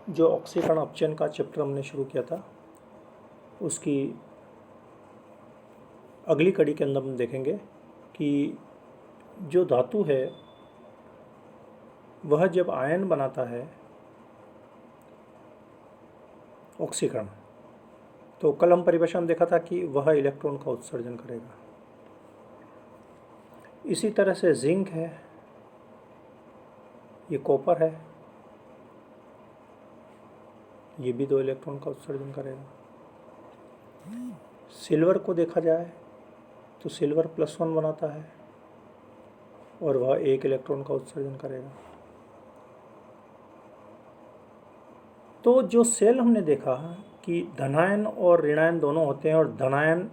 जो ऑक्सीकरण अपचयन का चैप्टर हमने शुरू किया था उसकी अगली कड़ी के अंदर हम देखेंगे कि जो धातु है वह जब आयन बनाता है ऑक्सीकरण, तो कल हम परिभाषा में देखा था कि वह इलेक्ट्रॉन का उत्सर्जन करेगा। इसी तरह से जिंक है, ये कॉपर है, ये भी 2 इलेक्ट्रॉन का उत्सर्जन करेगा। सिल्वर को देखा जाए तो सिल्वर +1 बनाता है और वह 1 इलेक्ट्रॉन का उत्सर्जन करेगा। तो जो सेल हमने देखा कि धनायन और ऋणायन दोनों होते हैं और धनायन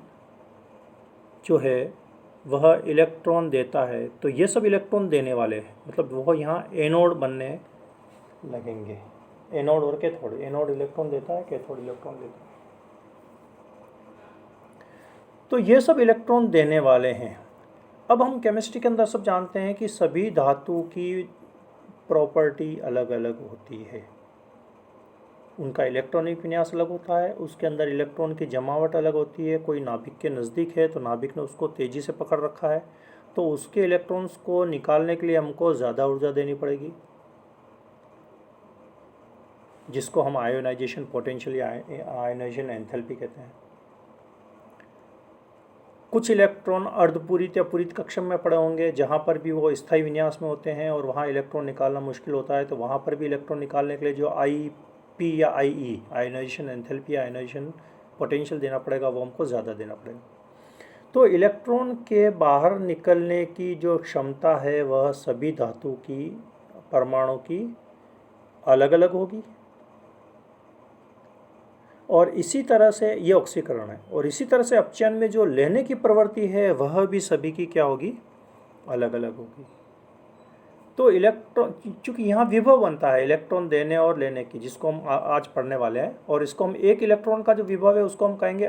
जो है वह इलेक्ट्रॉन देता है, तो ये सब इलेक्ट्रॉन देने वाले हैं, मतलब वह यहाँ एनोड बनने लगेंगे। एनोड और कैथोड, एनोड इलेक्ट्रॉन देता है, कैथोड इलेक्ट्रॉन देता है। तो ये सब इलेक्ट्रॉन देने वाले हैं। अब हम केमिस्ट्री के अंदर सब जानते हैं कि सभी धातु की प्रॉपर्टी अलग अलग होती है, उनका इलेक्ट्रॉनिक विन्यास अलग होता है, उसके अंदर इलेक्ट्रॉन की जमावट अलग होती है। कोई नाभिक के नज़दीक है तो नाभिक ने उसको तेज़ी से पकड़ रखा है, तो उसके इलेक्ट्रॉन्स को निकालने के लिए हमको ज़्यादा ऊर्जा देनी पड़ेगी, जिसको हम आयोनाइजेशन पोटेंशियल या आयोनाइजेशन एंथैल्पी कहते हैं। कुछ इलेक्ट्रॉन अर्धपूरित या पूरित कक्षम में पड़े होंगे जहाँ पर भी वो स्थायी विन्यास में होते हैं और वहाँ इलेक्ट्रॉन निकालना मुश्किल होता है, तो वहाँ पर भी इलेक्ट्रॉन निकालने के लिए जो IP या IE आयोनाइजेशन एंथैल्पी या आयोनाइजेशन पोटेंशियल देना पड़ेगा, वो हमको ज़्यादा देना पड़ेगा। तो इलेक्ट्रॉन के बाहर निकलने की जो क्षमता है वह सभी धातु की परमाणु की अलग अलग होगी, और इसी तरह से ये ऑक्सीकरण है, और इसी तरह से अपचयन में जो लेने की प्रवृत्ति है वह भी सभी की क्या होगी, अलग अलग होगी। तो इलेक्ट्रॉन, चूँकि यहाँ विभव बनता है इलेक्ट्रॉन देने और लेने की, जिसको हम आज पढ़ने वाले हैं, और इसको हम एक इलेक्ट्रॉन का जो विभव है उसको हम कहेंगे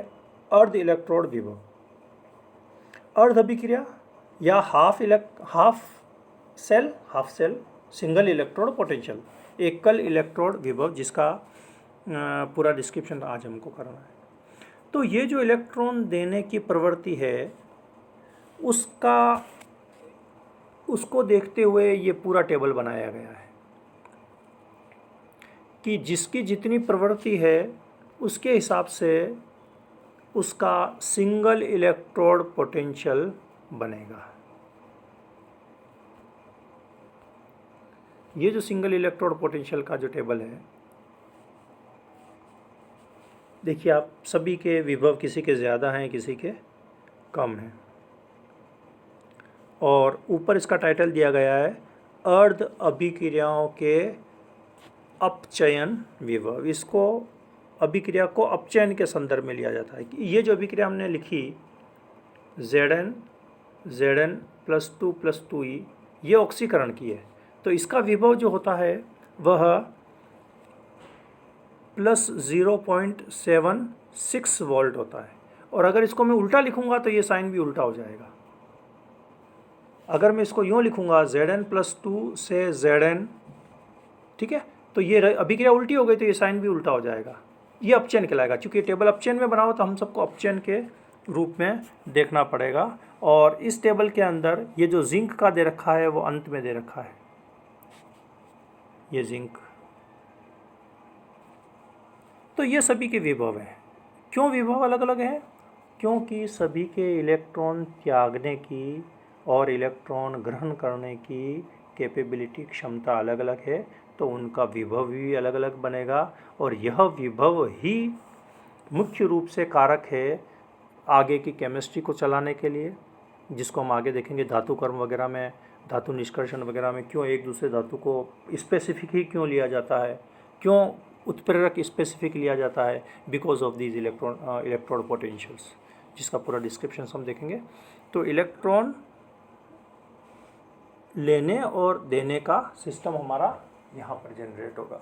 अर्ध इलेक्ट्रोड विभव, अर्ध अभिक्रिया या half cell single electrode potential, एकल इलेक्ट्रोड विभव, जिसका पूरा डिस्क्रिप्शन आज हमको करना है। तो ये जो इलेक्ट्रॉन देने की प्रवृत्ति है उसको देखते हुए ये पूरा टेबल बनाया गया है कि जिसकी जितनी प्रवृत्ति है उसके हिसाब से उसका सिंगल इलेक्ट्रोड पोटेंशियल बनेगा। ये जो सिंगल इलेक्ट्रोड पोटेंशियल का जो टेबल है, देखिए आप, सभी के विभव किसी के ज़्यादा हैं किसी के कम हैं, और ऊपर इसका टाइटल दिया गया है अर्ध अभिक्रियाओं के अपचयन विभव। इसको अभिक्रिया को अपचयन के संदर्भ में लिया जाता है कि ये जो अभिक्रिया हमने लिखी Zn +2 + 2e, ये ऑक्सीकरण की है, तो इसका विभव जो होता है वह +0.76 वोल्ट होता है। और अगर इसको मैं उल्टा लिखूंगा तो ये साइन भी उल्टा हो जाएगा। अगर मैं इसको यूँ लिखूंगा Zn +2 से Zn, ठीक है, तो ये अभिक्रिया उल्टी हो गई तो ये साइन भी उल्टा हो जाएगा। ये अपचयन कहलाएगा। चूँकि ये टेबल अपचयन में बना हो तो हम सबको अपचयन के रूप में देखना पड़ेगा। और इस टेबल के अंदर ये जो जिंक का दे रखा है वो अंत में दे रखा है, ये जिंक। तो ये सभी के विभव हैं। क्यों विभव अलग अलग हैं? क्योंकि सभी के इलेक्ट्रॉन त्यागने की और इलेक्ट्रॉन ग्रहण करने की कैपेबिलिटी, क्षमता अलग अलग है, तो उनका विभव भी अलग अलग बनेगा। और यह विभव ही मुख्य रूप से कारक है आगे की केमिस्ट्री को चलाने के लिए, जिसको हम आगे देखेंगे। धातु कर्म वगैरह में, धातु निष्कर्षण वगैरह में क्यों एक दूसरे धातु को स्पेसिफिक ही क्यों लिया जाता है, क्यों उत्प्रेरक स्पेसिफिक लिया जाता है, because of these electrode potentials, जिसका पूरा डिस्क्रिप्शन हम देखेंगे। तो इलेक्ट्रॉन लेने और देने का सिस्टम हमारा यहाँ पर जनरेट होगा,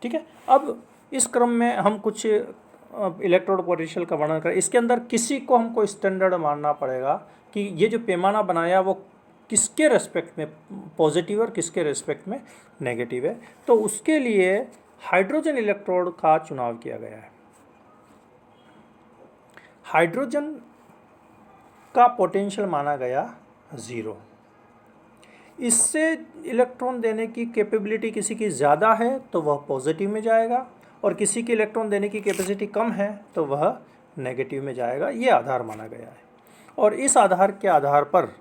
ठीक है। अब इस क्रम में हम कुछ इलेक्ट्रोड पोटेंशियल का वर्णन करें। इसके अंदर किसी को हमको स्टैंडर्ड मानना पड़ेगा कि ये जो पैमाना बनाया वो किसके रेस्पेक्ट में पॉजिटिव और किसके रेस्पेक्ट में नेगेटिव है। तो उसके लिए हाइड्रोजन इलेक्ट्रोड का चुनाव किया गया है। हाइड्रोजन का पोटेंशियल माना गया 0। इससे इलेक्ट्रॉन देने की कैपेबिलिटी किसी की ज़्यादा है तो वह पॉजिटिव में जाएगा, और किसी की इलेक्ट्रॉन देने की कैपेसिटी कम है तो वह नेगेटिव में जाएगा। ये आधार माना गया है। और इस आधार के आधार पर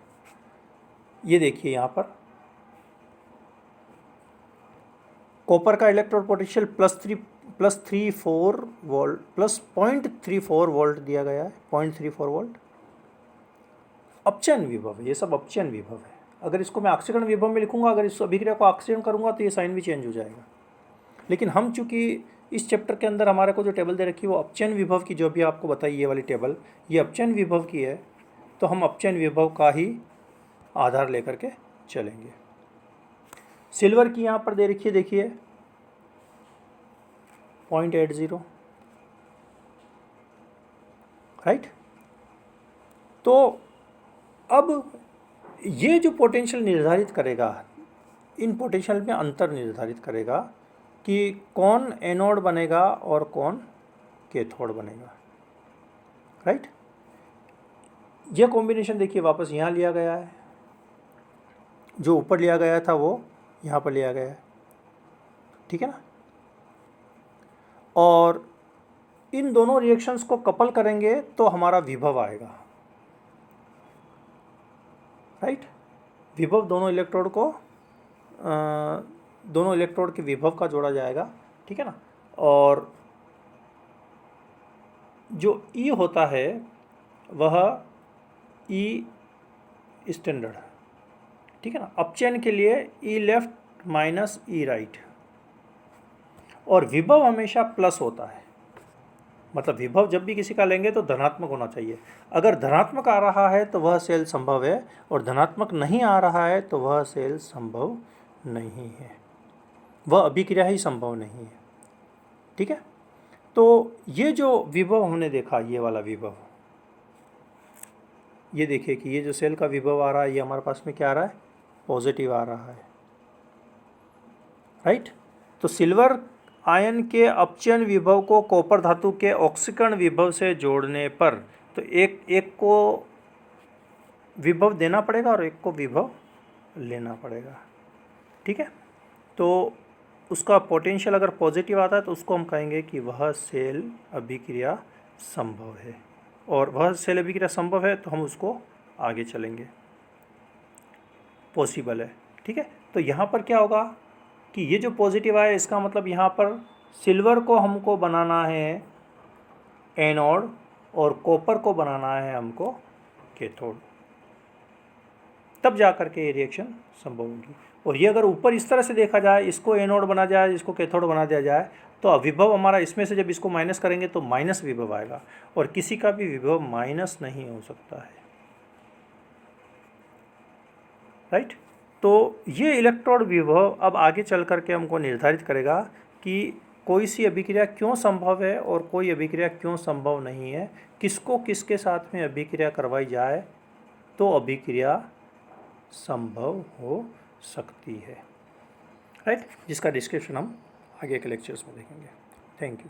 ये देखिए यहाँ पर कॉपर का इलेक्ट्रोड पोटेंशियल +0.34 वोल्ट दिया गया है, 0.34 वोल्ट। अपचयन विभव, ये सब अपचयन विभव है। अगर इसको मैं ऑक्सीकरण विभव में लिखूंगा, अगर इस अभिक्रिया को ऑक्सीकरण करूंगा तो ये साइन भी चेंज हो जाएगा। लेकिन हम चूंकि इस चैप्टर के अंदर हमारे को जो टेबल दे रखी है वो अपचयन विभव की, जो भी आपको बताई ये वाली टेबल, ये अपचयन विभव की है, तो हम अपचयन विभव का ही आधार लेकर के चलेंगे। सिल्वर की यहाँ पर दे रखी है, देखिए 0.80, राइट। तो अब ये जो पोटेंशियल निर्धारित करेगा, इन पोटेंशियल में अंतर निर्धारित करेगा कि कौन एनोड बनेगा और कौन कैथोड बनेगा, राइट। ये कॉम्बिनेशन देखिए वापस यहाँ लिया गया है, जो ऊपर लिया गया था वो यहाँ पर लिया गया है, ठीक है ना। और इन दोनों रिएक्शंस को कपल करेंगे तो हमारा विभव आएगा, राइट। विभव दोनों इलेक्ट्रोड के विभव का जोड़ा जाएगा, ठीक है ना। और जो E होता है वह E स्टैंडर्ड, ठीक है ना। अपचयन के लिए E left minus E right, और विभव हमेशा प्लस होता है। मतलब विभव जब भी किसी का लेंगे तो धनात्मक होना चाहिए। अगर धनात्मक आ रहा है तो वह सेल संभव है, और धनात्मक नहीं आ रहा है तो वह सेल संभव नहीं है, वह अभिक्रिया ही संभव नहीं है, ठीक है। तो ये जो विभव हमने देखा, ये वाला विभव, ये देखिए कि ये जो सेल का विभव आ रहा है ये हमारे पास में क्या आ रहा है, पॉजिटिव आ रहा है, राइट। तो सिल्वर आयन के अपचयन विभव को कॉपर धातु के ऑक्सीकरण विभव से जोड़ने पर तो एक को विभव देना पड़ेगा और एक को विभव लेना पड़ेगा, ठीक है। तो उसका पोटेंशियल अगर पॉजिटिव आता है तो उसको हम कहेंगे कि वह सेल अभिक्रिया संभव है, और वह सेल अभिक्रिया संभव है तो हम उसको आगे चलेंगे, पॉसिबल है, ठीक है। तो यहाँ पर क्या होगा कि ये जो पॉजिटिव आया इसका मतलब यहाँ पर सिल्वर को हमको बनाना है एनोड और कॉपर को बनाना है हमको कैथोड, तब जा कर के ये रिएक्शन संभव होगी। और ये अगर ऊपर इस तरह से देखा जाए, इसको एनोड बना जाए, इसको कैथोड बना दिया जाए, तो विभव हमारा इसमें से जब इसको माइनस करेंगे तो माइनस विभव आएगा, और किसी का भी विभव माइनस नहीं हो सकता है, राइट। तो ये इलेक्ट्रोड विभव अब आगे चल कर के हमको निर्धारित करेगा कि कोई सी अभिक्रिया क्यों संभव है और कोई अभिक्रिया क्यों संभव नहीं है, किसको किसके साथ में अभिक्रिया करवाई जाए तो अभिक्रिया संभव हो सकती है, राइट। जिसका डिस्क्रिप्शन हम आगे के लेक्चर्स में देखेंगे। Thank you.